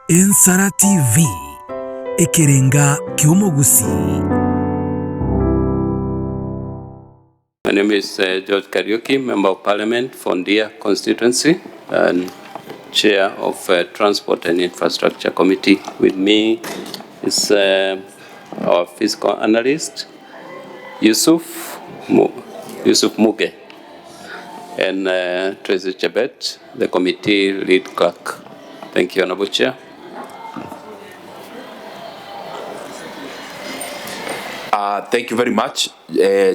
Ensara TV Ekerenga Kiomogusi. My name is George Kariuki, Member of Parliament for Ndia constituency and Chair of Transport and Infrastructure Committee. With me is our fiscal analyst, Yusuf Muge, and Tracy Chebet, the committee lead clerk. Thank you, Honorable Chair. Thank you very much,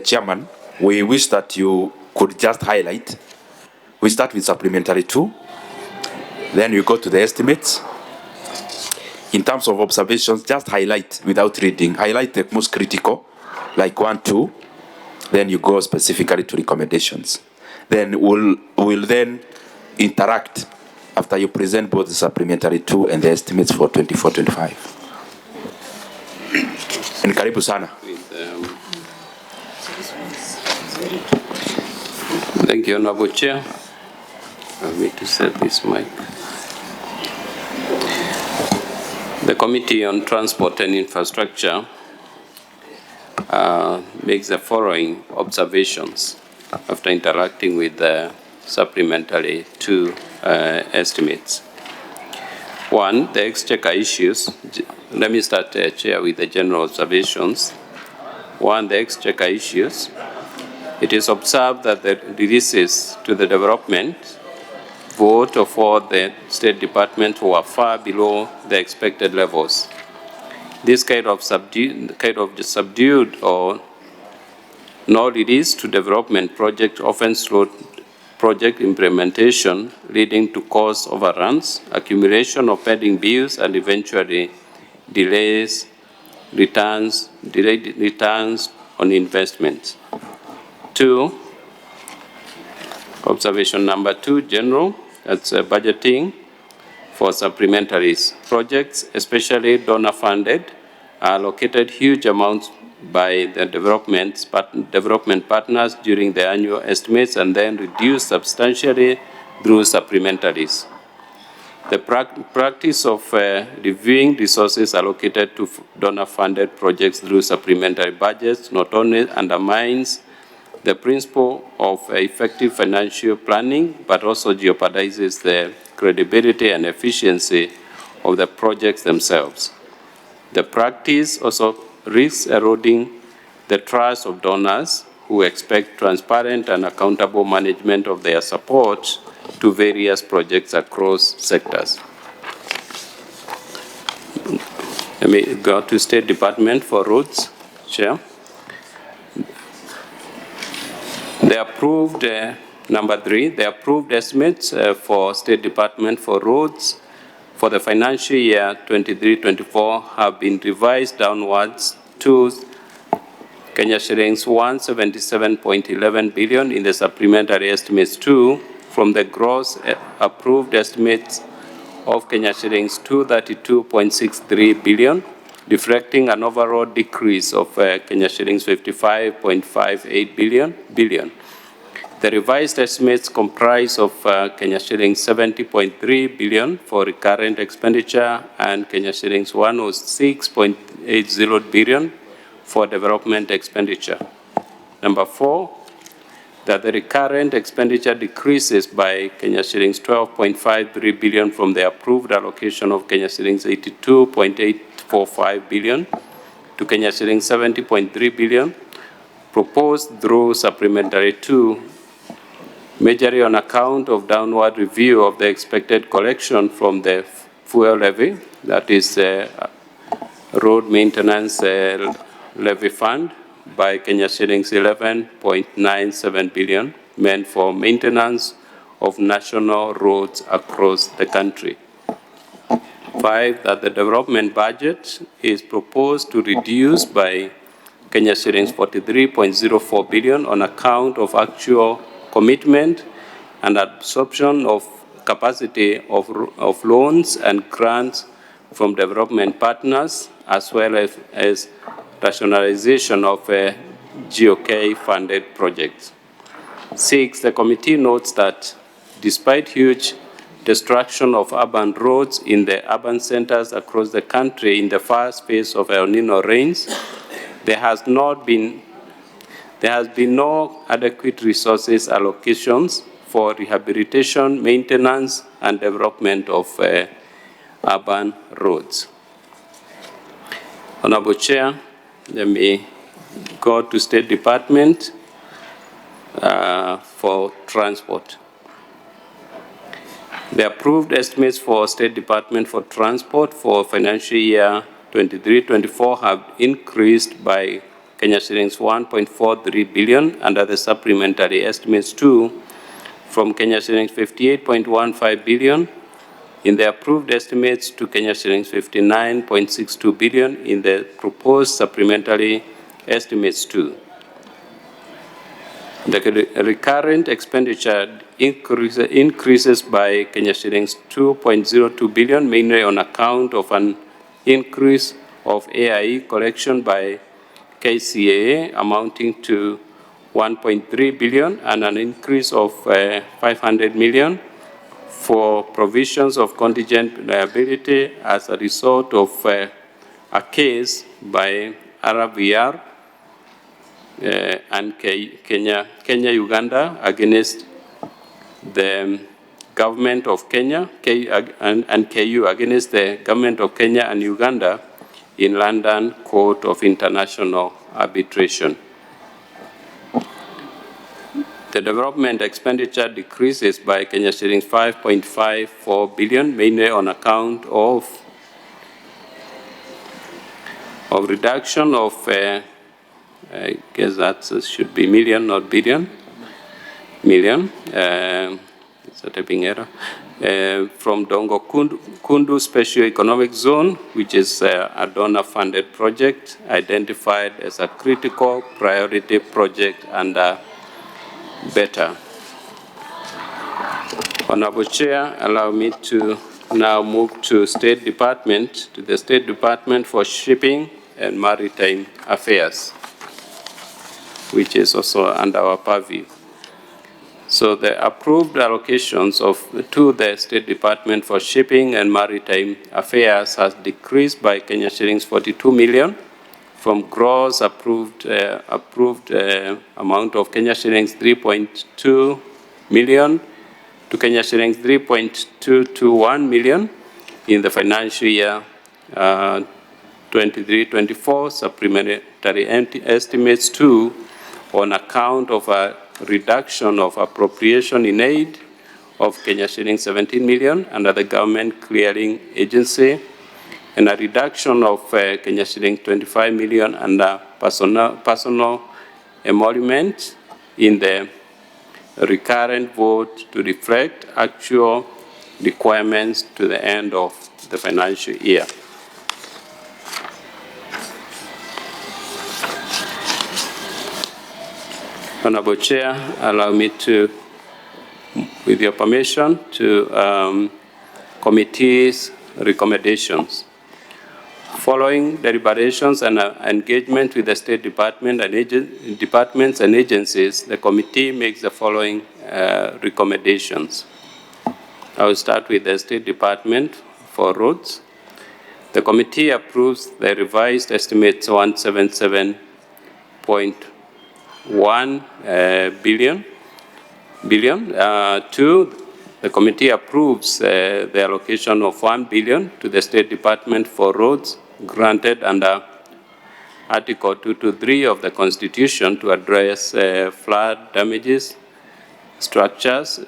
Chairman. We wish that you could just highlight. We start with supplementary 2, then we go to the estimates. In terms of observations, just highlight without reading. Highlight the most critical, like 1, 2. Then you go specifically to recommendations. Then we'll then interact after you present both the supplementary 2 and the estimates for 24-25. And karibu sana. Thank you, Honorable Chair. Allow me to set this mic. The Committee on Transport and Infrastructure makes the following observations after interacting with the supplementary 2 estimates. 1, the exchequer issues. Let me start, Chair, with the general observations. 1, the exchequer issues. It is observed that the releases to the development vote for the State Department were far below the expected levels. This kind of subdued or no release to development project often slowed project implementation, leading to cost overruns, accumulation of pending bills, and eventually delayed returns on investments. 2, observation number 2, general, that's budgeting for supplementary projects, especially donor-funded, allocated huge amounts by the development partners during the annual estimates and then reduced substantially through supplementaries. The practice of reviewing resources allocated to donor-funded projects through supplementary budgets not only undermines the principle of effective financial planning, but also jeopardizes the credibility and efficiency of the projects themselves. The practice also risks eroding the trust of donors who expect transparent and accountable management of their support to various projects across sectors. Let me go to State Department for Roads, Chair. The approved, number 3, the approved estimates for State Department for Roads for the financial year 23-24 have been revised downwards to Kenya shillings 177.11 billion in the supplementary estimates 2 from the gross approved estimates of Kenya shillings 232.63 billion, reflecting an overall decrease of Kenya shillings 55.58 billion. The revised estimates comprise of Kenya shillings 70.3 billion for recurrent expenditure and Kenya shillings 106.80 billion for development expenditure. Number 4, that the recurrent expenditure decreases by Kenya shillings 12.53 billion from the approved allocation of Kenya shillings 82.845 billion to Kenya shillings 70.3 billion, proposed through supplementary 2, majorly on account of downward review of the expected collection from the fuel levy, that is road maintenance levy fund, by Kenya shillings 11.97 billion, meant for maintenance of national roads across the country. 5, that the development budget is proposed to reduce by Kenya shillings 43.04 billion on account of actual commitment and absorption of capacity of loans and grants from development partners, as well as rationalization of GOK-funded projects. 6, the committee notes that despite huge destruction of urban roads in the urban centers across the country in the first phase of El Nino rains, there has been no adequate resources allocations for rehabilitation, maintenance, and development of urban roads. Honorable Chair, let me go to State Department for transport. The approved estimates for State Department for Transport for financial year 23-24 have increased by Kenya shillings 1.43 billion under the supplementary estimates too, from Kenya shillings 58.15 billion in the approved estimates to Kenya shillings 59.62 billion in the proposed supplementary estimates too. The recurrent expenditure increases by Kenya shillings 2.02 billion, mainly on account of an increase of AIE collection by KCAA amounting to 1.3 billion and an increase of 500 million for provisions of contingent liability as a result of a case by RVR and Kenya-Uganda against the government of Kenya, and KU against the government of Kenya and Uganda in London Court of International Arbitration. The development expenditure decreases by Kenya shillings 5.54 billion, mainly on account of reduction of I guess that should be million, not billion. Million. It's a typing error. From Dongo Kundu Special Economic Zone, which is a donor-funded project identified as a critical priority project under BETA. Honorable Chair, allow me to now move to the State Department for Shipping and Maritime Affairs, which is also under our purview. So the approved allocations to the State Department for Shipping and Maritime Affairs has decreased by Kenya shillings 42 million from gross approved amount of Kenya shillings 3.2 million to Kenya shillings 3.221 million in the financial year 23-24 supplementary estimates too, on account of a reduction of appropriation in aid of Kenya shillings 17 million under the Government Clearing Agency, and a reduction of Kenya shillings 25 million under personal emolument in the recurrent vote to reflect actual requirements to the end of the financial year. Honorable Chair, allow me to, with your permission, to committee's recommendations. Following deliberations and engagement with the State Department and departments and agencies, the committee makes the following recommendations. I will start with the State Department for roads. The committee approves the revised estimates 177.1 billion. Two, the committee approves the allocation of 1 billion to the State Department for roads granted under Article 223 of the Constitution to address flood damaged structures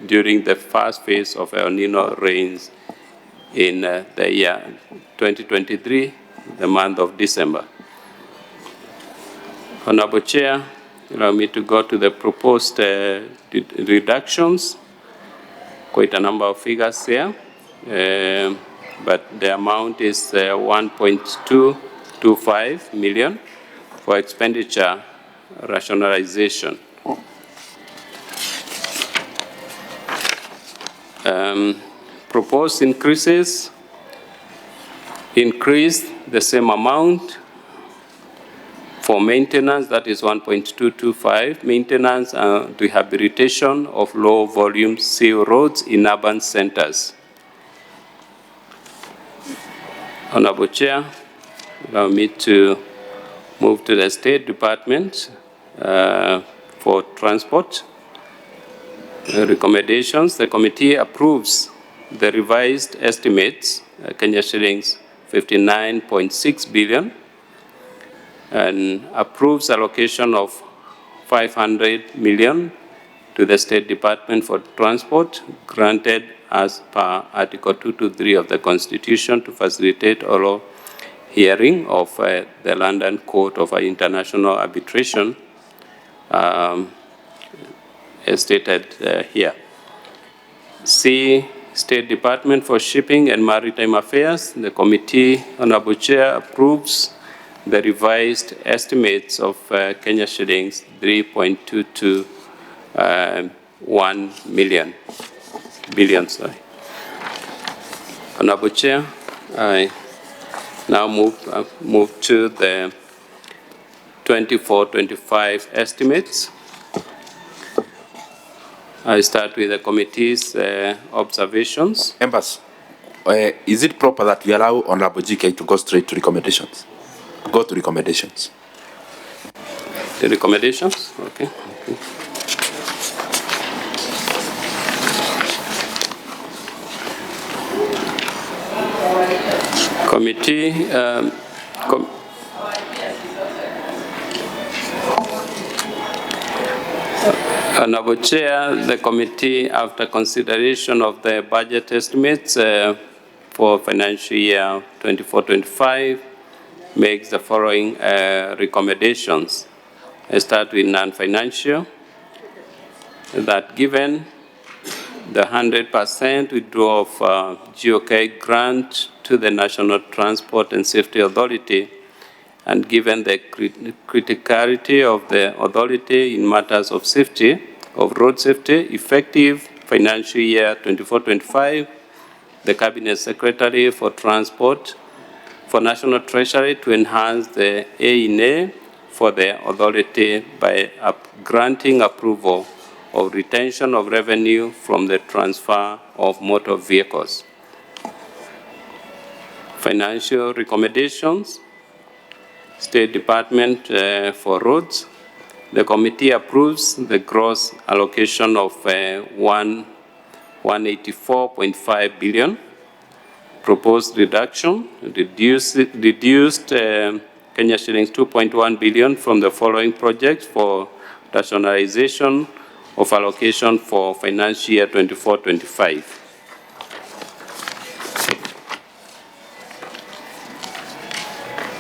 during the first phase of El Nino rains in the year 2023, the month of December. Honorable Chair, allow me to go to the proposed reductions. Quite a number of figures here, but the amount is 1.225 million for expenditure rationalization. Proposed increases increase the same amount For maintenance, that is 1.225, maintenance and rehabilitation of low-volume seal roads in urban centers. Honorable Chair, allow me to move to the State Department for Transport. Recommendations. The committee approves the revised estimates, Kenya shillings 59.6 billion, and approves allocation of 500 million to the State Department for Transport, granted as per Article 223 of the Constitution to facilitate oral hearing of the London Court of International Arbitration, as stated here. C, State Department for Shipping and Maritime Affairs. The committee, Honorable Chair, approves the revised estimates of Kenya shillings 3.221 billion. Honorable Chair, I now move to the 24-25 estimates. I start with the committee's observations. Members, is it proper that we allow Honorable GK to go straight to recommendations? Go to recommendations. The recommendations? Okay. Committee. Honorable Chair, the committee, after consideration of the budget estimates for financial year 24-25, makes the following recommendations. I start with non-financial, that given the 100% withdrawal of GOK grant to the National Transport and Safety Authority, and given the criticality of the authority in matters of safety, of road safety, effective financial year 24-25, the Cabinet Secretary for Transport for National Treasury to enhance the A&A for the authority by granting approval of retention of revenue from the transfer of motor vehicles. Financial recommendations. State Department for Roads. The committee approves the gross allocation of 184.5 billion. Proposed reduction, reduced Kenya shillings 2.1 billion from the following projects for rationalization of allocation for financial year 24-25.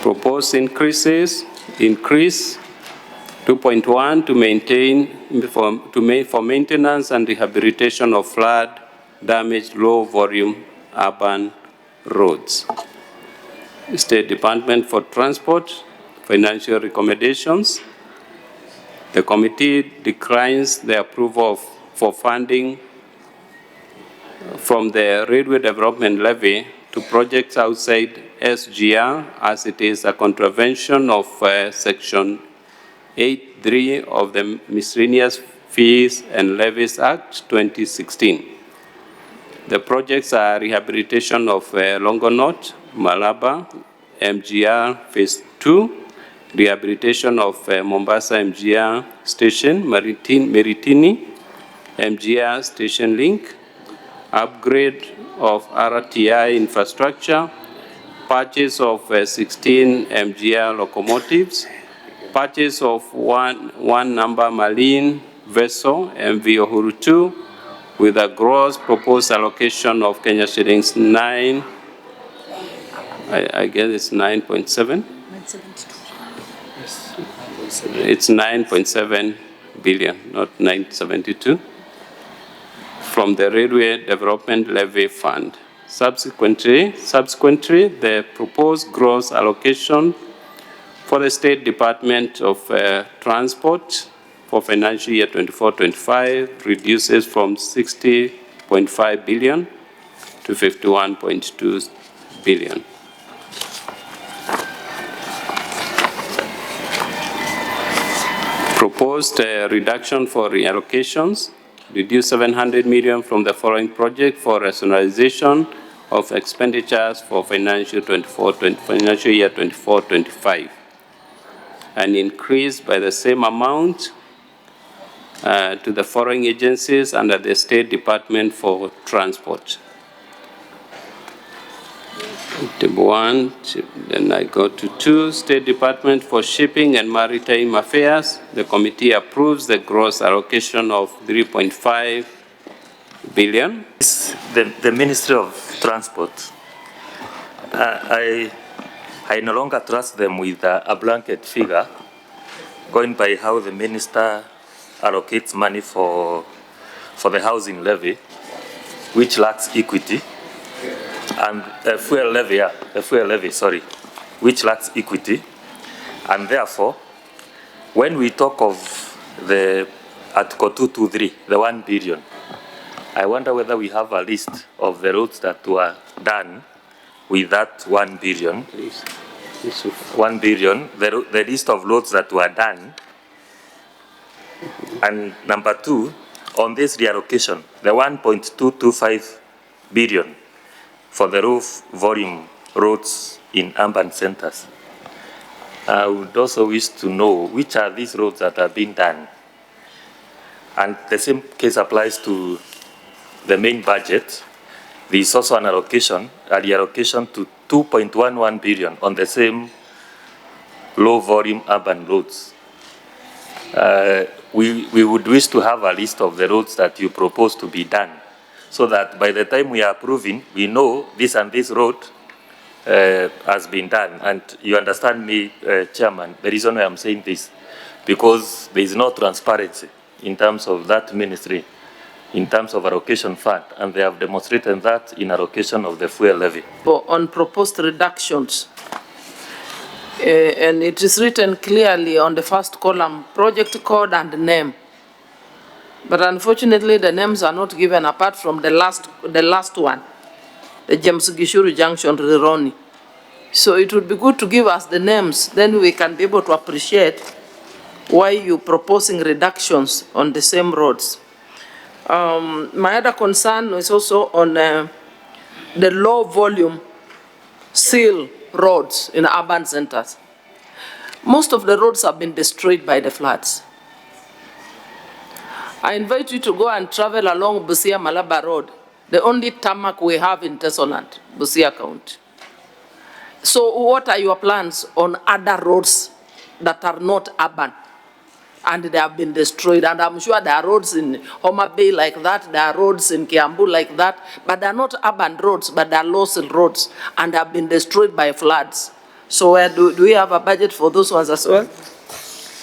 Proposed increase 2.1 to maintain for maintenance and rehabilitation of flood damaged low volume urban roads. State Department for Transport, financial recommendations. The committee declines the approval for funding from the Railway Development Levy to projects outside SGR, as it is a contravention of Section 8.3 of the Miscellaneous Fees and Levies Act 2016. The projects are rehabilitation of Longonot, Malaba, MGR Phase 2, rehabilitation of Mombasa MGR Station, Meritini, MGR Station Link, upgrade of RTI infrastructure, purchase of 16 MGR locomotives, purchase of one number marine vessel, MV Uhuru 2, with a gross proposed allocation of Kenya shillings 9, I guess it's 9.7. It's 9.7 billion, not 972, from the Railway Development Levy Fund. Subsequently, the proposed gross allocation for the State Department of Transport for financial year 24-25 reduces from 60.5 billion to 51.2 billion. proposed reduction for reallocations, reduce 700 million from the following project for rationalization of expenditures for financial year 24-25, and increase by the same amount to the following agencies under the State Department for Transport. Table 1, then I go to 2, State Department for Shipping and Maritime Affairs. The committee approves the gross allocation of 3.5 billion. The Ministry of Transport, I no longer trust them with a blanket figure, going by how the minister allocates money for the housing levy, which lacks equity, and the fuel levy, which lacks equity, and therefore, when we talk of the Article 223, the 1 billion, I wonder whether we have a list of the roads that were done with that 1 billion. 1 billion, the list of roads that were done. And number 2, on this reallocation, the 1.225 billion for the roof volume roads in urban centers. I would also wish to know which are these roads that are being done. And the same case applies to the main budget. There is also an allocation, a reallocation to 2.11 billion on the same low volume urban roads. We would wish to have a list of the roads that you propose to be done, so that by the time we are approving, we know this and this road has been done. And you understand me, Chairman, the reason why I'm saying this, because there is no transparency in terms of that ministry, in terms of allocation fund, and they have demonstrated that in allocation of the fuel levy. On proposed reductions, and it is written clearly on the first column, project code and name. But unfortunately, the names are not given apart from the last one, the James Gishuru Junction, Rironi. So it would be good to give us the names, then we can be able to appreciate why you're proposing reductions on the same roads. My other concern is also on the low volume seal roads in urban centers. Most of the roads have been destroyed by the floods. I invite you to go and travel along Busia-Malaba Road, the only tarmac we have in Tesoland, Busia County. So what are your plans on other roads that are not urban and they have been destroyed? And I'm sure there are roads in Homa Bay like that, there are roads in Kiambu like that, but they're not urban roads, but they're local roads and have been destroyed by floods. So do we have a budget for those ones as well?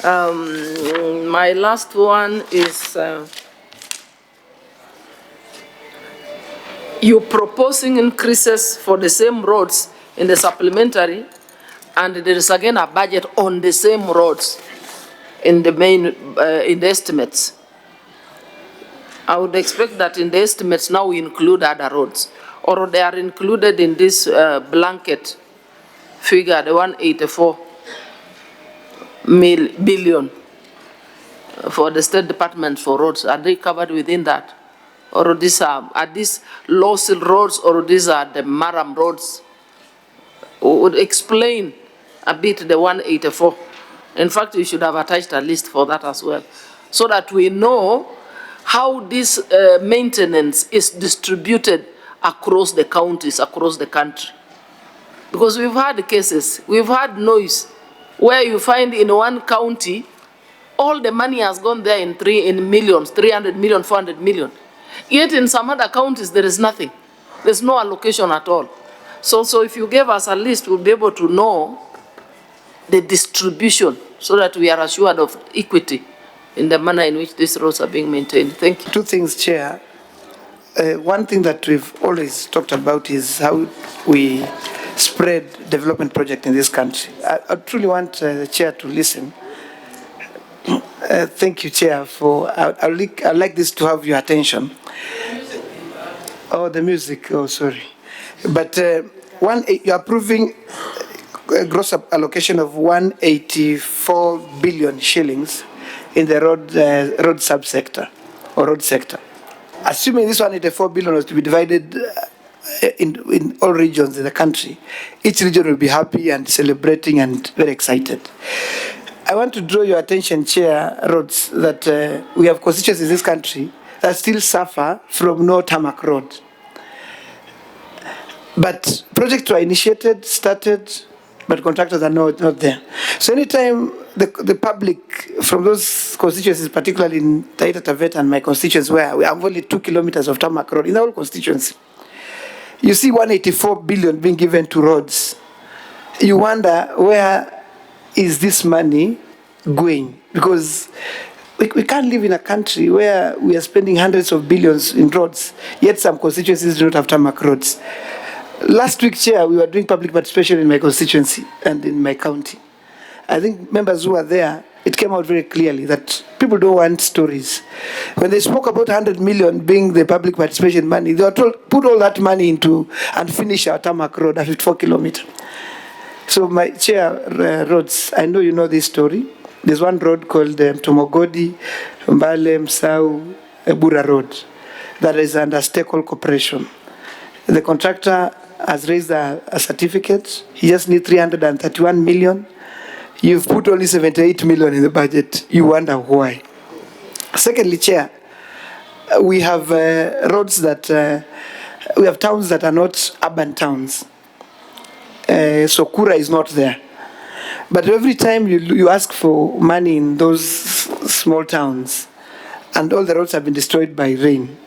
My last one is you proposing increases for the same roads in the supplementary, and there is again a budget on the same roads in the main in the estimates. I would expect that in the estimates now we include other roads, or they are included in this blanket figure, the 184 billion for the State Department for roads. Are they covered within that? Or these are these low-sill roads, or these are the Maram roads? Would explain a bit the 184. In fact, we should have attached a list for that as well, so that we know how this maintenance is distributed across the counties, across the country. Because we've had cases, we've had noise, where you find in one county, all the money has gone there in millions, 300 million, 400 million. Yet in some other counties, there is nothing. There's no allocation at all. So if you gave us a list, we'll be able to know the distribution so that we are assured of equity in the manner in which these roads are being maintained. Thank you. Two things, Chair. One thing that we've always talked about is how we spread development projects in this country. I truly want the Chair to listen. Thank you, Chair, for, I'd like this to have your attention. Oh, the music, oh, sorry. But you're approving a gross allocation of 184 billion shillings in the road subsector or road sector. Assuming this 184 billion was to be divided in all regions in the country, each region will be happy and celebrating and very excited. I want to draw your attention, Chair Rhodes, that we have constituencies in this country that still suffer from no tarmac road. But projects were initiated, started, but contractors are not there. So anytime the public from those constituencies, particularly in Taita Taveta and my constituency, where we have only 2 kilometers of tarmac road in the whole constituency, you see 184 billion being given to roads. You wonder, where is this money going? Because we can't live in a country where we are spending hundreds of billions in roads, yet some constituencies do not have tarmac roads. Last week, Chair, we were doing public participation in my constituency and in my county. I think members who were there, it came out very clearly that people don't want stories. When they spoke about 100 million being the public participation money, they were told, put all that money into and finish our tarmac road at 54 kilometers. So my Chair Rhodes, I know you know this story. There's one road called Tomogodi, Mbale, Msau, Ebura Road that is under Stakeholder Corporation. The contractor has raised a certificate. He just needs 331 million. You've put only 78 million in the budget. You wonder why. Secondly, Chair, we have roads that, we have towns that are not urban towns. So Kura is not there. But every time you ask for money in those small towns, and all the roads have been destroyed by rain,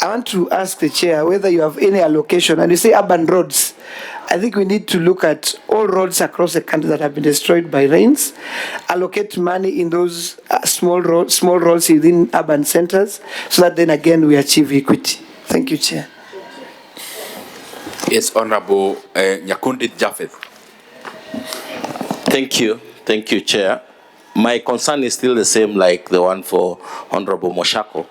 I want to ask the Chair whether you have any allocation. And you say urban roads. I think we need to look at all roads across the country that have been destroyed by rains, allocate money in those small roads within urban centers, so that then again we achieve equity. Thank you, Chair. Yes, Honorable Nyakundi Japheth. Thank you, Chair. My concern is still the same like the one for Honorable Moshako.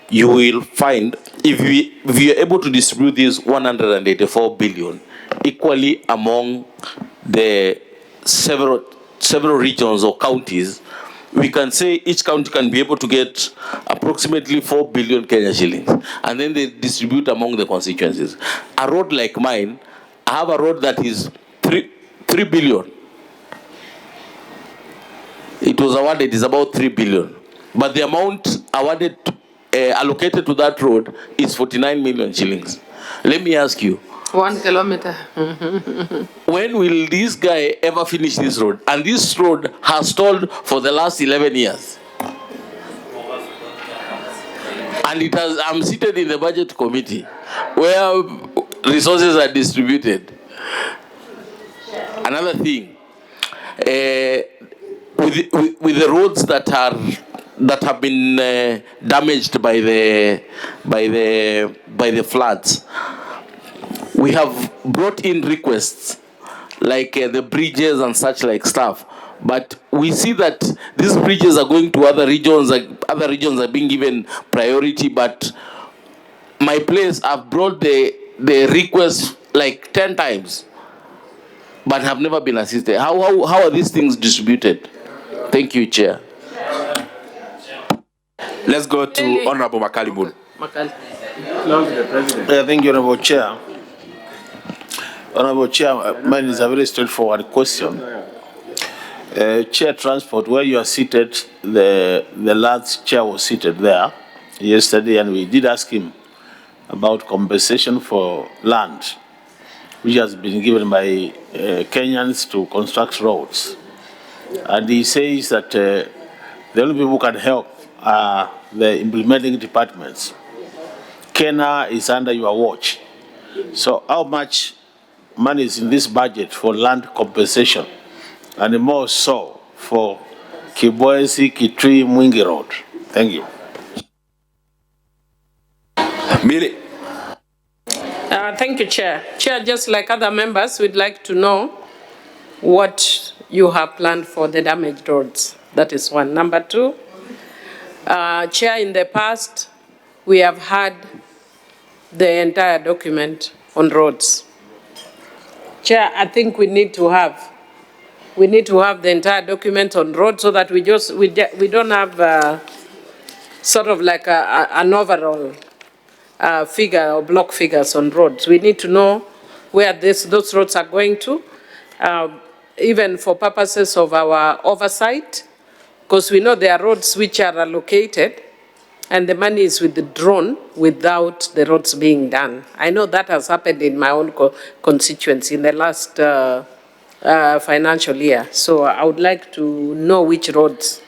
You will find, if we are able to distribute this 184 billion equally among the several regions or counties, we can say each county can be able to get approximately 4 billion Kenya shillings, and then they distribute among the constituencies. A road like mine, I have a road that is 3 billion. It was awarded is about 3 billion, but the amount awarded allocated to that road is 49 million shillings. Let me ask you, 1 kilometer. when will this guy ever finish this road? And this road has stalled for the last 11 years. And it has, I'm seated in the budget committee where resources are distributed. Another thing, with the roads that have been damaged by the floods, we have brought in requests like the bridges and such like stuff, but we see that these bridges are going to other regions. Other regions are being given priority, but my place, I've brought the request like 10 times, but have never been assisted. How are these things distributed? Thank you, Chair. Let's go to Honorable Makalimun. Thank you, Honorable Chair. Honorable Chair, mine is a very straightforward question. Chair Transport, where you are seated, the last chair was seated there yesterday, and we did ask him about compensation for land, which has been given by Kenyans to construct roads. And he says that the only people who can help are the implementing departments. Kenya is under your watch. So how much money is in this budget for land compensation, and more so for Kibwezi, Kitui, Mwingi Road? Thank you. Miri. Thank you, Chair. Chair, just like other members, we'd like to know what you have planned for the damaged roads. That is one. Number two, Chair, in the past, we have had the entire document on roads. Chair, I think we need to have we need to have the entire document on road so that we don't have sort of like an overall figure or block figures on roads. We need to know where those roads are going to, even for purposes of our oversight, because we know there are roads which are allocated and the money is withdrawn without the roads being done. I know that has happened in my own constituency in the last financial year. So I would like to know which roads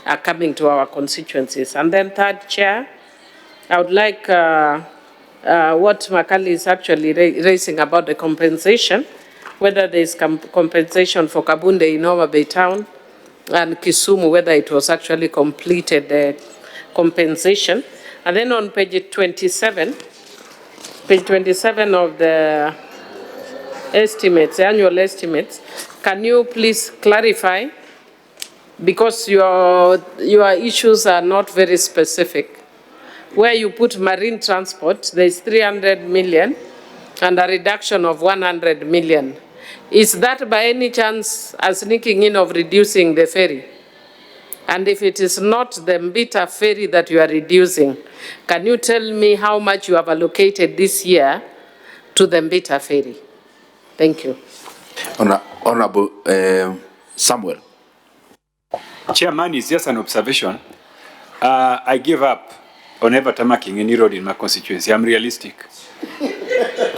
are coming to our constituencies. And then third, Chair, I would like what Makali is actually raising about the compensation, whether there is compensation for Kabunde in Homa Bay Town and Kisumu, whether it was actually completed, the compensation. And then on page 27 of the estimates, the annual estimates, can you please clarify, because your issues are not very specific, where you put marine transport, there's 300 million and a reduction of 100 million. Is that by any chance a sneaking in of reducing the ferry? And if it is not the Mbita ferry that you are reducing, can you tell me how much you have allocated this year to the Mbita ferry? Thank you. Honorable Samuel. Chairman, it's just an observation. I give up on ever tamaking any road in my constituency. I'm realistic.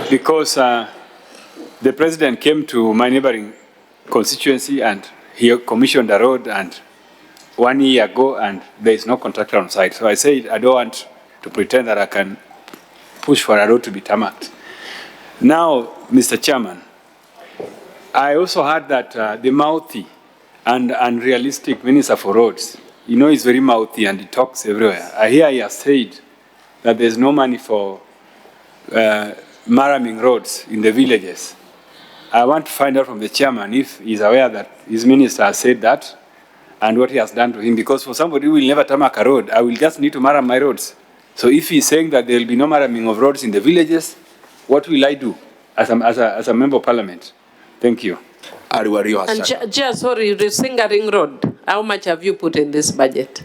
Because the president came to my neighboring constituency and he commissioned a road and 1 year ago, and there is no contractor on site. So I said, I don't want to pretend that I can push for a road to be tarmacked. Now, Mr. Chairman, I also heard that the mouthy and unrealistic minister for roads, you know, he's very mouthy and he talks everywhere. I hear he has said that there's no money for maraming roads in the villages. I want to find out from the chairman if he's aware that his minister has said that and what he has done to him, because for somebody who will never tarmac a road, I will just need to maram my roads. So if he's saying that there will be no maraming of roads in the villages, what will I do as a member of parliament? Thank you. And Chair, sorry, Rusinga Ring Road, how much have you put in this budget?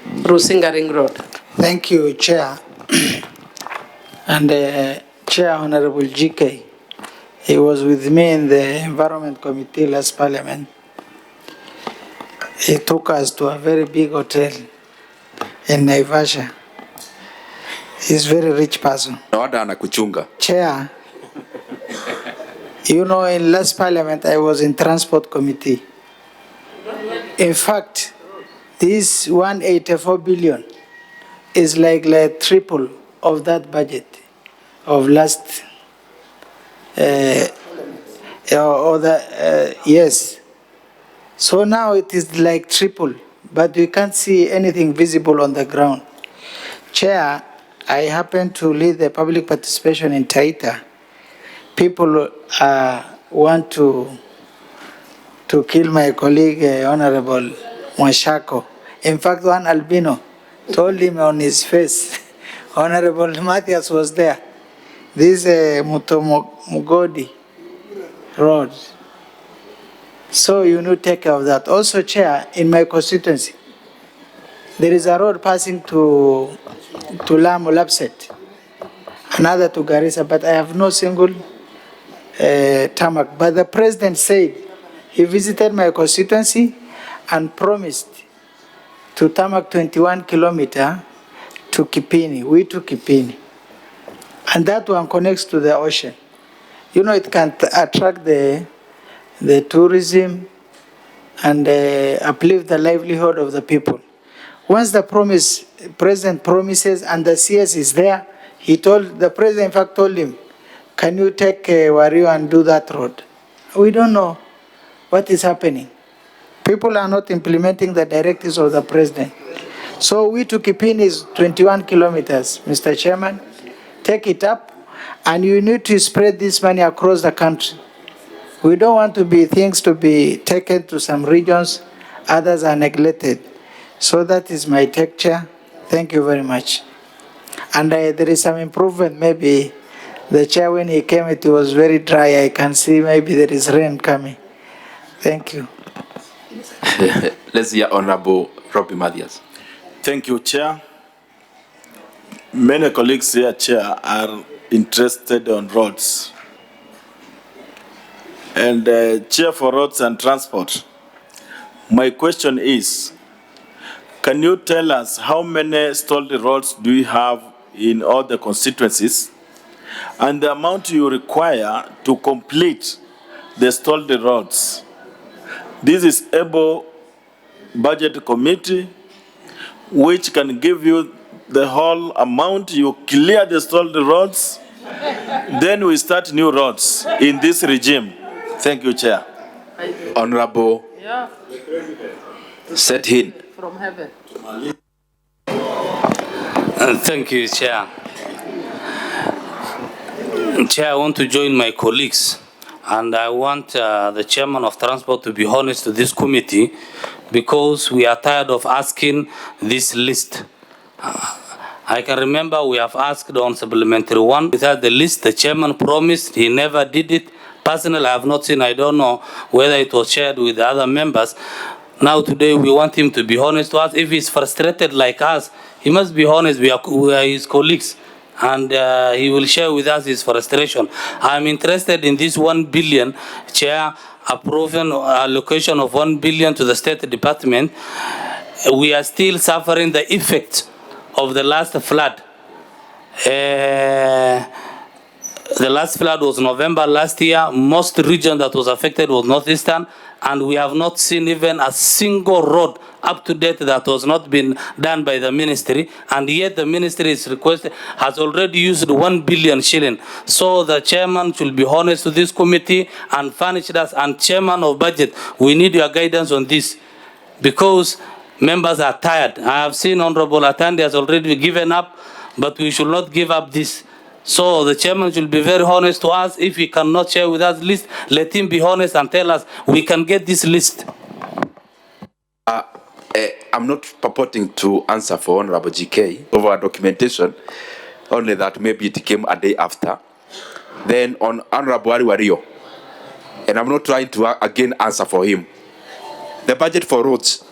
Rusinga Ring Road. Thank you, Chair. And Chair, Honorable GK, he was with me in the Environment Committee last Parliament. He took us to a very big hotel in Naivasha. He's a very rich person. Chair, you know, in last Parliament, I was in Transport Committee. In fact, this 184 billion is like triple of that budget of last, yes. So now it is like triple, but we can't see anything visible on the ground. Chair, I happen to lead the public participation in Taita. People want to kill my colleague, Honorable Mwashako. In fact, one albino told him on his face, Honorable Matthias was there. This Mutomugodi road. So you need to take care of that. Also, Chair, in my constituency, there is a road passing to Lamu Lapset, another to Garissa, but I have no single tarmac. But the president said he visited my constituency and promised to tarmac 21 kilometers to Kipini, Kipini. And that one connects to the ocean. You know, it can attract the tourism and uplift the livelihood of the people. Once the president promises and the CS is there, the president in fact told him, can you take Wario and do that road? We don't know what is happening. People are not implementing the directives of the president. So to Kipini is 21 kilometers, Mr. Chairman. Take it up, and you need to spread this money across the country. We don't want things to be taken to some regions, others are neglected. So that is my take, Chair. Thank you very much. And there is some improvement. Maybe the Chair, when he came, it was very dry. I can see maybe there is rain coming. Thank you. Let's hear Honorable Robbie Mathias. Thank you, Chair. Many colleagues here, Chair, are interested on roads. And Chair for Roads and Transport, my question is, can you tell us how many stalled roads do you have in all the constituencies and the amount you require to complete the stalled roads? This is able budget committee which can give you the whole amount, you clear the stalled roads, then we start new roads in this regime. Thank you, Chair. Honorable Sethin. From heaven. Thank you, Chair. Chair, I want to join my colleagues, and I want the Chairman of Transport to be honest to this committee, because we are tired of asking this list. I can remember we have asked on supplementary one without the list. The Chairman promised, he never did it. Personally, I have not seen, I don't know whether it was shared with the other members. Now today we want him to be honest to us. If he's frustrated like us, he must be honest. We are his colleagues, and he will share with us his frustration. I'm interested in this 1 billion, Chair, approving allocation of 1 billion to the State Department. We are still suffering the effect of the last flood. The last flood was November last year. Most region that was affected was Northeastern, and we have not seen even a single road up to date that was not been done by the ministry, and yet the ministry is has already used 1 billion shilling. So the chairman should be honest to this committee and furnish us, and chairman of budget, we need your guidance on this, because members are tired. I have seen Honorable Atandi has already given up, but we should not give up this. So the chairman should be very honest to us. If he cannot share with us list, let him be honest and tell us we can get this list. I'm not purporting to answer for Honorable GK over documentation, only that maybe it came a day after. Then on Honorable Ariwario, and I'm not trying to again answer for him. The budget for roads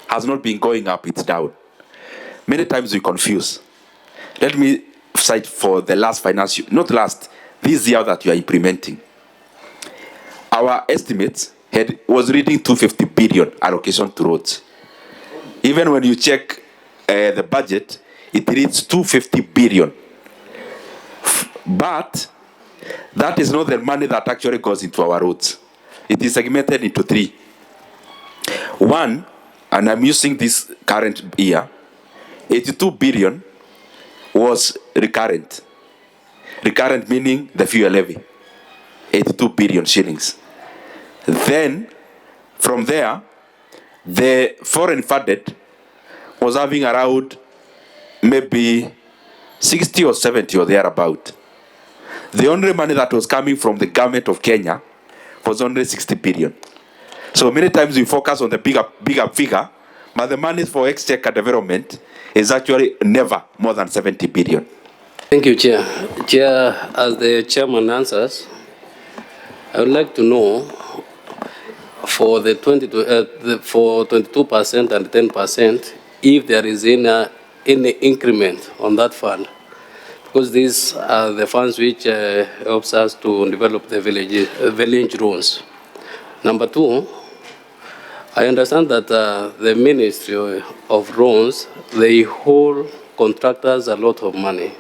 has not been going up, it's down. Many times we confuse. Let me cite for the last financial, not last, this year that you are implementing. Our estimates was reading 250 billion allocation to roads. Even when you check the budget, it reads 250 billion. But that is not the money that actually goes into our roads. It is segmented into three. One, and I'm using this current year, 82 billion was recurrent. Recurrent meaning the fuel levy, 82 billion shillings. Then, from there, the foreign funded was having around maybe 60 or 70 or thereabout. The only money that was coming from the government of Kenya was only 60 billion. So many times we focus on the bigger figure, but the money for exchequer development is actually never more than 70 billion. Thank you, Chair. Chair, as the chairman answers, I would like to know for the 22% and 10%, if there is any increment on that fund, because these are the funds which helps us to develop the village roads. Number two, I understand that the Ministry of Roads, they hold contractors a lot of money.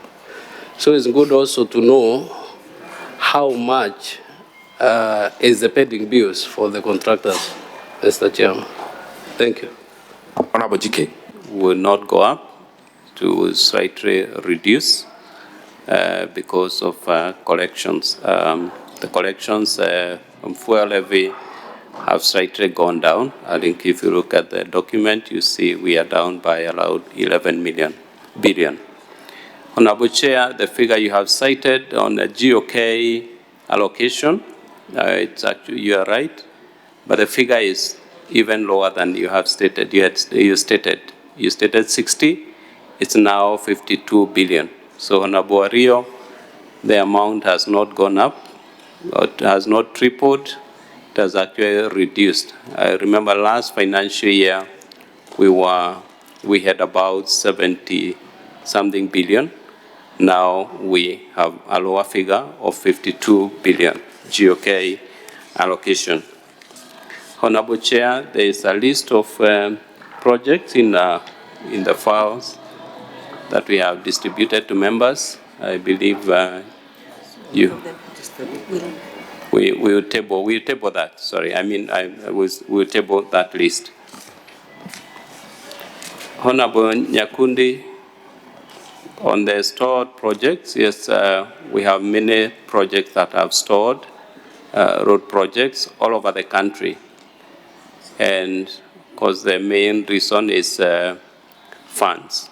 So it's good also to know how much is the pending bills for the contractors, Mr. Chairman. Thank you. Honorable GK. Will not go up, to slightly reduce because of collections. The collections on fuel levy have slightly gone down. I think if you look at the document, you see we are down by around 11 billion. Honorable Chair, the figure you have cited on the GOK allocation, it's actually, you are right, but the figure is even lower than you have stated. You stated 60, it's now 52 billion. So Honorable Ario, the amount has not gone up, it has not tripled. it has actually reduced. I remember last financial year, we had about 70-something billion. Now we have a lower figure of 52 billion GOK allocation. Honorable Chair, there is a list of projects in the files that we have distributed to members. I believe we will table that. Sorry, I mean we will table that list. Honorable Nyakundi, on the stored projects, yes, we have many projects that have stored road projects all over the country. And of course, the main reason is funds.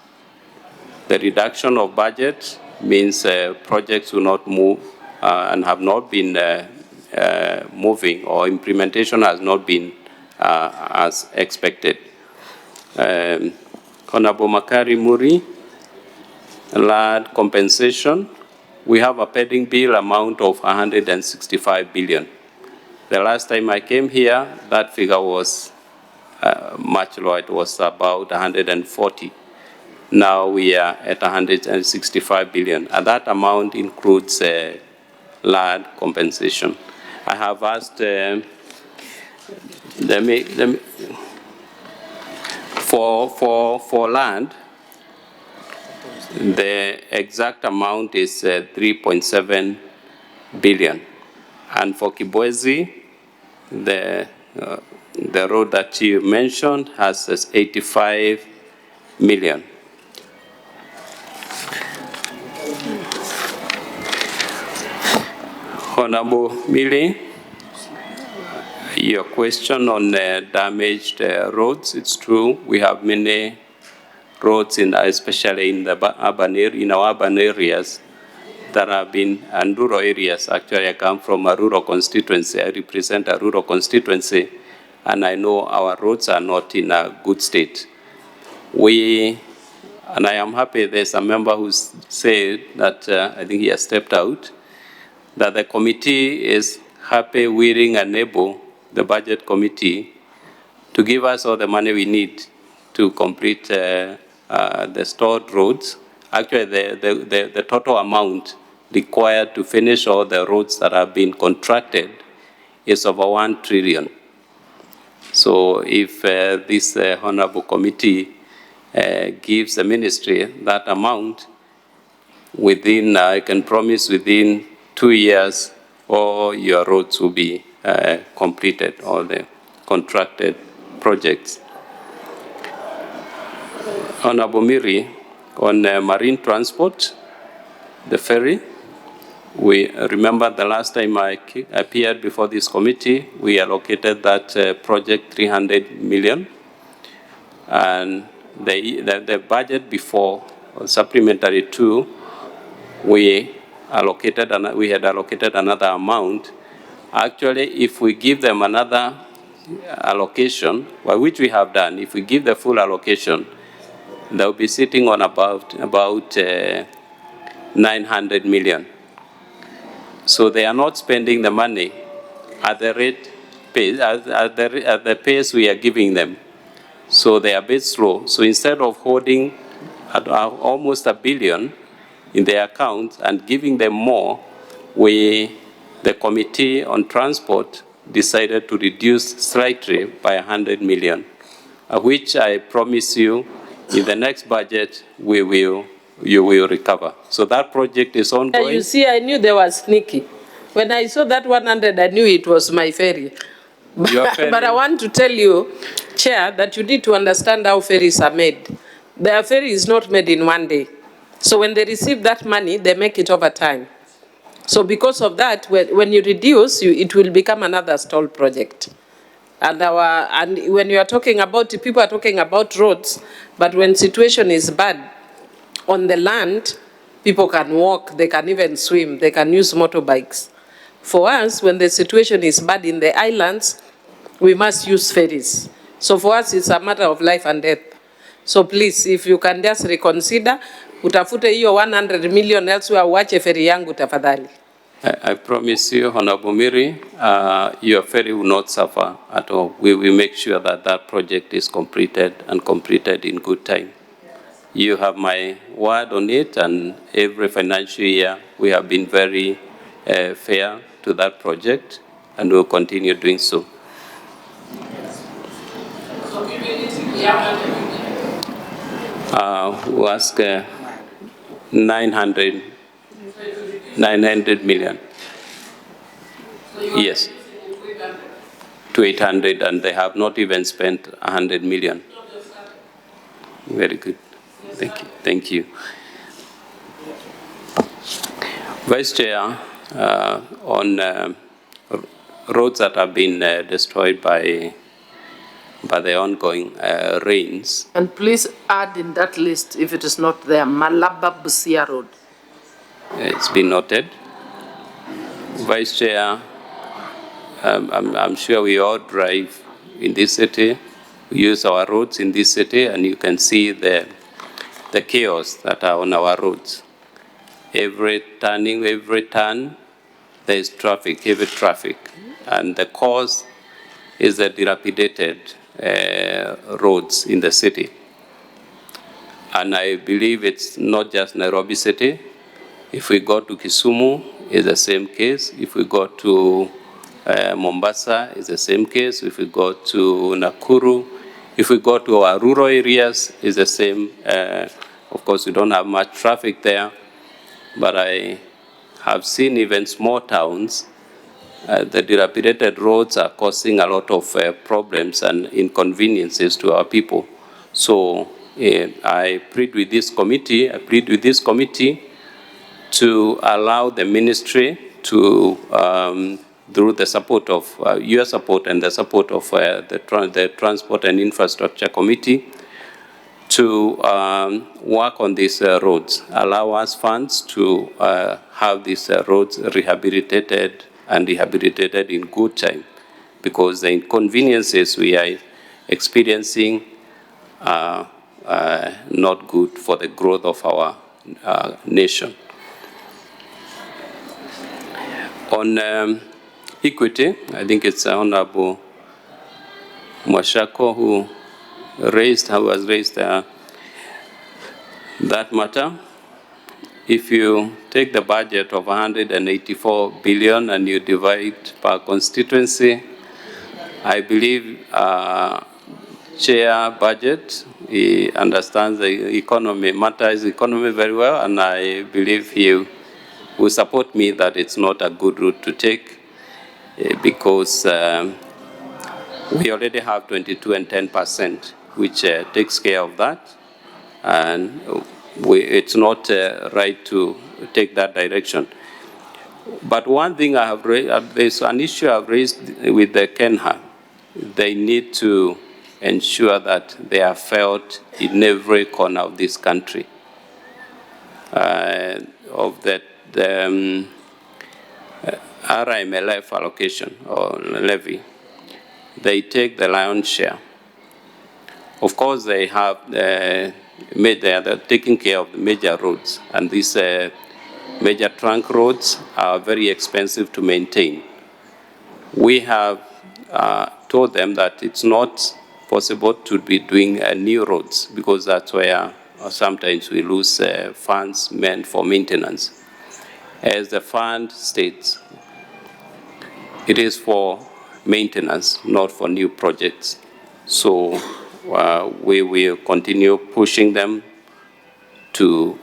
The reduction of budget means projects will not move and have not been moving, or implementation has not been as expected. Honorable Makari Muri, land compensation, we have a pending bill amount of 165 billion. The last time I came here, that figure was much lower. It was about 140. Now we are at 165 billion, and that amount includes land compensation. I have asked, for land, the exact amount is 3.7 billion. And for Kibwezi, the road that you mentioned has 85 million. Honorable Mili, your question on damaged roads, it's true. We have many roads, especially in the in our urban areas, that have been, and rural areas. Actually, I come from a rural constituency. I represent a rural constituency, and I know our roads are not in a good state. And I am happy there's a member who said that, I think he has stepped out, that the committee is happy, willing, and able, the budget committee, to give us all the money we need to complete the stored roads. Actually, the total amount required to finish all the roads that have been contracted is over 1 trillion. So if this honorable committee gives the ministry that amount, within, I can promise within 2 years, all your roads will be completed, all the contracted projects. Honorable Miri, on marine transport, the ferry, we remember the last time I appeared before this committee, we allocated that project 300 million. And the budget before, supplementary 2, we had allocated another amount. Actually, if we give them another allocation, which we have done, if we give the full allocation, they'll be sitting on about 900 million. So they are not spending the money at the rate, at the pace we are giving them. So they are a bit slow. So instead of holding at almost $1 billion in their accounts and giving them more, the Committee on Transport decided to reduce slightly by 100 million, which I promise you, in the next budget, you will recover. So that project is ongoing. You see, I knew they were sneaky. When I saw that 100, I knew it was my ferry. But I want to tell you, Chair, that you need to understand how ferries are made. Their ferry is not made in one day. So when they receive that money, they make it over time. So because of that, when you reduce, it will become another stalled project. And when you are talking about, people are talking about roads, but when situation is bad on the land, people can walk, they can even swim, they can use motorbikes. For us, when the situation is bad in the islands, we must use ferries. So for us, it's a matter of life and death. So please, if you can just reconsider, utafute hiyo 100 million elsewhere, uache ferry yangu tafadhali. I promise you, Honorable Miri, your ferry will not suffer at all. We will make sure that that project is completed and completed in good time. You have my word on it, and every financial year we have been very fair to that project, and we'll continue doing so. We'll ask 900 million. Yes. To 800, and they have not even spent 100 million. Very good. Thank you. Thank you. Vice Chair, on roads that have been destroyed by the ongoing rains. And please add in that list, if it is not there, Malaba Busia Road. It's been noted. Vice Chair, I'm sure we all drive in this city. We use our roads in this city, and you can see the chaos that are on our roads. Every turn, there is traffic, heavy traffic. And the cause is the dilapidated roads in the city. And I believe it's not just Nairobi City. If we go to Kisumu, it's the same case. If we go to Mombasa, it's the same case. If we go to Nakuru, if we go to our rural areas, it's the same. Of course, we don't have much traffic there, but I have seen even small towns, the dilapidated roads are causing a lot of problems and inconveniences to our people. So I plead with this committee, to allow the ministry to, through the support of your support and the support of the Transport and Infrastructure Committee, to work on these roads, allow us funds to have these roads rehabilitated and rehabilitated in good time, because the inconveniences we are experiencing are not good for the growth of our nation. On equity, I think it's Honorable Mwashako who has raised that matter. If you take the budget of 184 billion and you divide per constituency, I believe Chair Budget, he understands the economy, matters economy very well, and I believe he will support me that it's not a good route to take because we already have 22 and 10%, which takes care of that, and it's not right to take that direction. But one thing I have raised, there's an issue I've raised with the KENHA. They need to ensure that they are felt in every corner of this country. Of the RMLF allocation or levy, they take the lion's share. Of course, they have they're taking care of the major roads, and these major trunk roads are very expensive to maintain. We have told them that it's not possible to be doing new roads because that's where sometimes we lose funds meant for maintenance. As the fund states, it is for maintenance, not for new projects. So we will continue pushing them to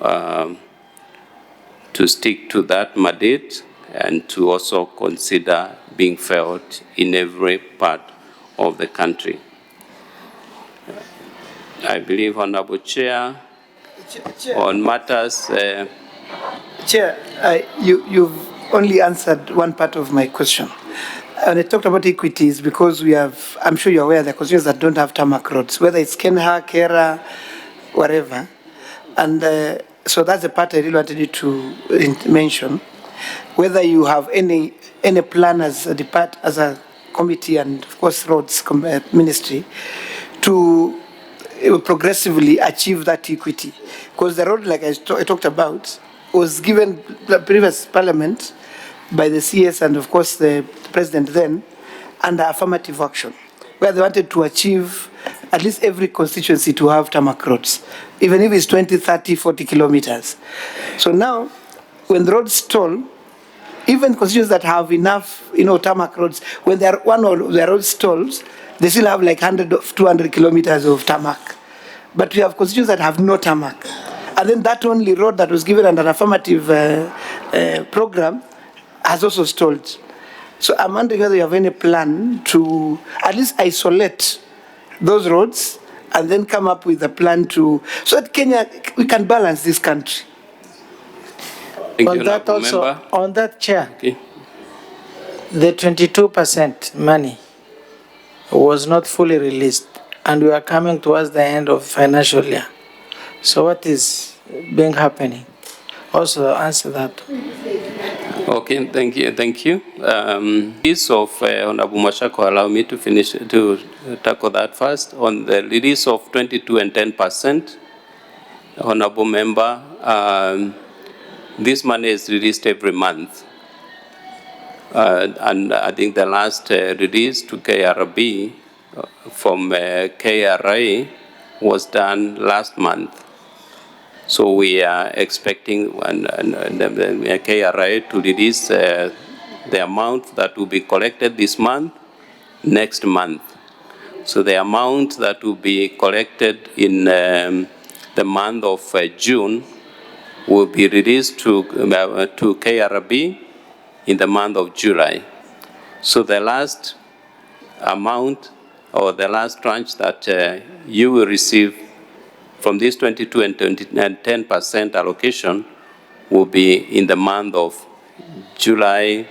stick to that mandate and to also consider being felt in every part of the country. I believe, Honorable Chair, on matters... Chair, you've only answered one part of my question. When I talked about equities, because we have, I'm sure you're aware, there are constituencies that don't have tarmac roads, whether it's KENHA, KERA, whatever. And so that's the part I really wanted you to mention. Whether you have any plan as a committee and, of course, roads ministry to progressively achieve that equity. Because the road, like I talked about, was given the previous parliament by the CS and of course the president then under affirmative action, where they wanted to achieve at least every constituency to have tarmac roads, even if it's 20, 30, 40 kilometers. So now, when the roads stall, even constituencies that have enough, tarmac roads, when one of their roads stalls, they still have like 100 or 200 kilometers of tarmac. But we have constituencies that have no tarmac. And then that only road that was given under an affirmative program has also stalled. So I'm wondering whether you have any plan to at least isolate those roads and then come up with a plan so that Kenya, we can balance this country. Thank On you, that Honourable also, Member. on that, Chair, Okay. the 22% money was not fully released, and we are coming towards the end of financial year. So what is being happening? Also answer that. Okay, thank you. Piece of Honorable Mashako, allow me to finish to tackle that first. On the release of 22 and 10%, Honorable Member, this money is released every month. And I think the last release to KRB from KRA was done last month. So we are expecting the KRA to release the amount that will be collected this month, next month. So the amount that will be collected in the month of June will be released to KRB in the month of July. So the last amount or the last tranche that you will receive from this 22 and 10% allocation will be in the month of July,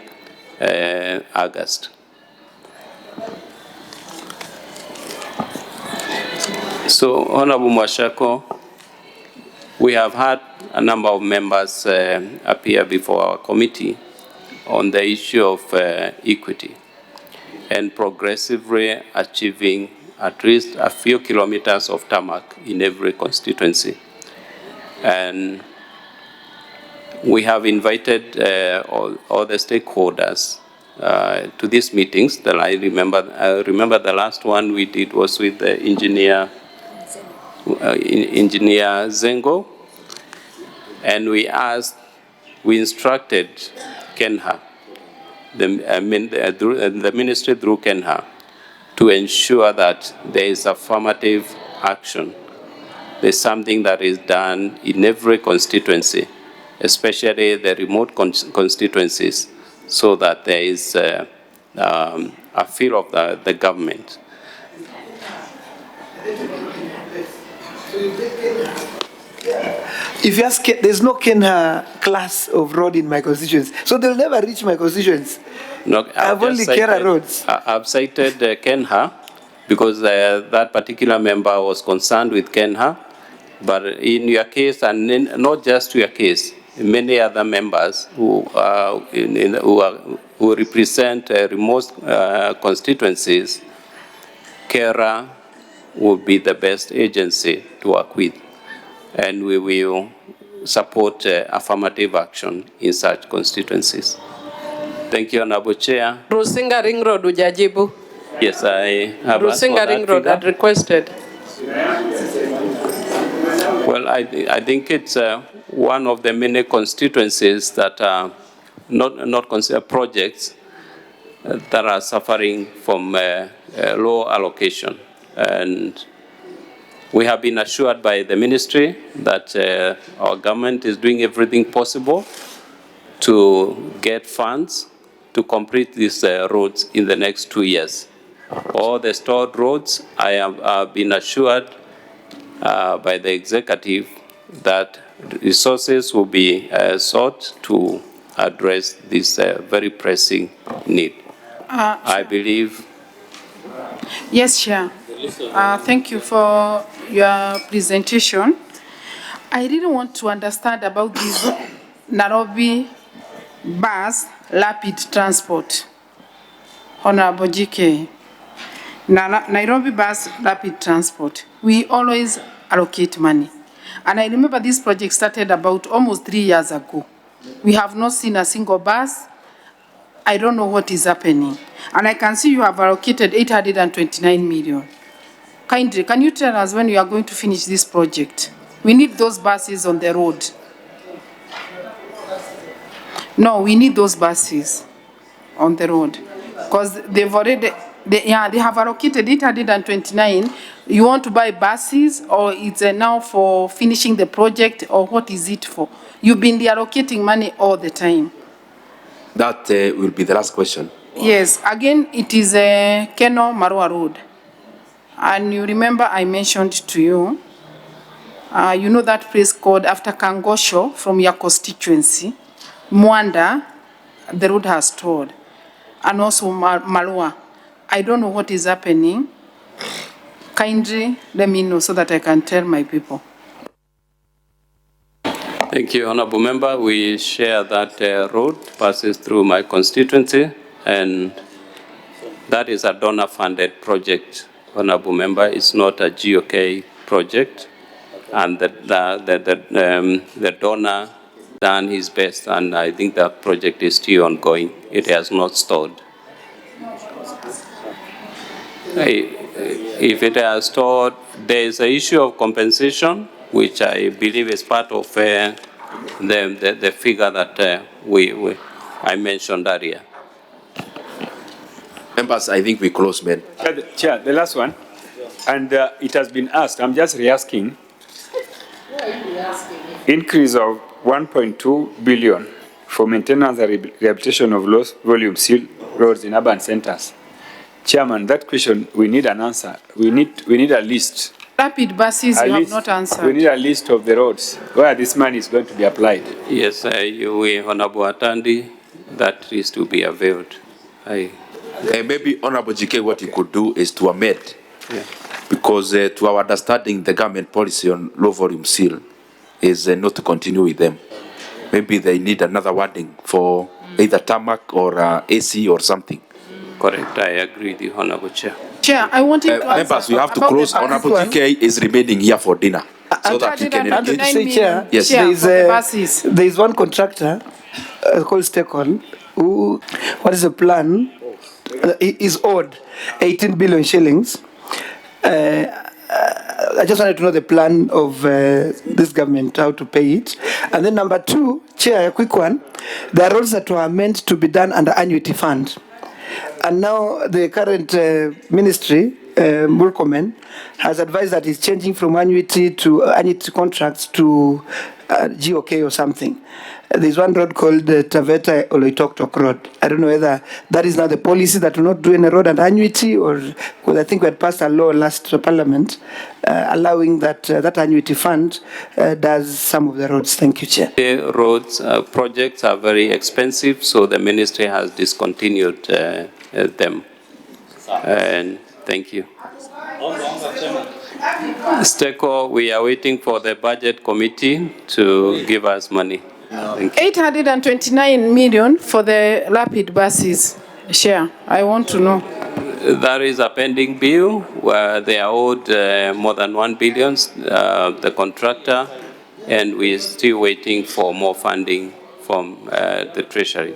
August. So, Honorable Mwashako, we have had a number of members appear before our committee on the issue of equity and progressively achieving at least a few kilometers of tarmac in every constituency. And we have invited all the stakeholders to these meetings. I remember the last one we did was with the engineer Zengo, and we instructed KENHA, the ministry through KENHA, to ensure that there is affirmative action. There's something that is done in every constituency, especially the remote constituencies, so that there is a feel of the government. If you ask, there's no KENHA class of road in my constituency, so they'll never reach my constituency. No, I've only KENHA roads. I've cited KENHA because that particular member was concerned with KENHA, but in your case, and not just your case, many other members who represent remote constituencies, KERA would be the best agency to work with, and we will support affirmative action in such constituencies. Thank you, Honorable Chair. Rusinga Ring Road, ujajibu. Yes, I have asked for Rusinga that Ring Road figure. had requested. Well, I think it's one of the many constituencies that are not considered projects that are suffering from low allocation. And we have been assured by the ministry that our government is doing everything possible to get funds to complete these roads in the next 2 years. All the stored roads, I have been assured by the executive that resources will be sought to address this very pressing need. I believe. Yes, Chair. Thank you for your presentation. I really want to understand about this Nairobi bus rapid transport. Honorable GK. Nairobi bus rapid transport. We always allocate money. And I remember this project started about almost 3 years ago. We have not seen a single bus, I don't know what is happening. And I can see you have allocated 829 million. Kindly, can you tell us when you are going to finish this project? We need those buses on the road. No, we need those buses on the road. Because they've already, they have allocated 829. You want to buy buses, or it's now for finishing the project, or what is it for? You've been allocating money all the time. That will be the last question. Yes, again, it is a Keno Marua Road. And you remember I mentioned to you, you know that place called after Kangosho from your constituency, Mwanda, the road has stalled. And also Marua. I don't know what is happening. Kindly let me know so that I can tell my people. Thank you, Honorable Member. We share that road passes through my constituency, and that is a donor-funded project, Honorable Member. It's not a GOK project, and the donor done his best, and I think that project is still ongoing. It has not stalled. If it has stalled, there is an issue of compensation, which I believe is part of the figure that I mentioned earlier. Members, I think we close, man. Chair, the last one, and it has been asked, I'm just re-asking, increase of 1.2 billion for maintenance and rehabilitation of low volume seal roads in urban centers. Chairman, that question, we need an answer. We need a list. Rapid buses, you have not answered. We need a list of the roads where this money is going to be applied. Yes, Honorable Atandi, that is to be availed. Maybe Honorable GK, what you could do is to amend, because to our understanding, the government policy on low volume seal is not to continue with them. Maybe they need another wording for either tarmac or AC or something. Correct, I agree with the Honorable Chair. Chair, I wanted to members, we have to close. Honorable GK is remaining here for dinner, so that he can And engage. to say, Chair, Yes. there is one contractor called Stekon who, what is the plan? Is owed 18 billion shillings. I just wanted to know the plan of this government, how to pay it. And then number two, Chair, a quick one. There are roads that were meant to be done under annuity fund. And now the current ministry, Murkomen, has advised that it's changing from annuity to annuity contracts to GOK or something. There's one road called Taveta Oloitoktok Road. I don't know whether that is now the policy that will not do any road and annuity, or because I think we had passed a law last Parliament allowing that that annuity fund does some of the roads. Thank you, Chair. The roads projects are very expensive, so the ministry has discontinued them. And thank you. Steko, we are waiting for the budget committee to give us money. 829 million for the rapid buses. Chair, I want to know. There is a pending bill where they are owed more than 1 billion, the contractor, and we are still waiting for more funding from the Treasury.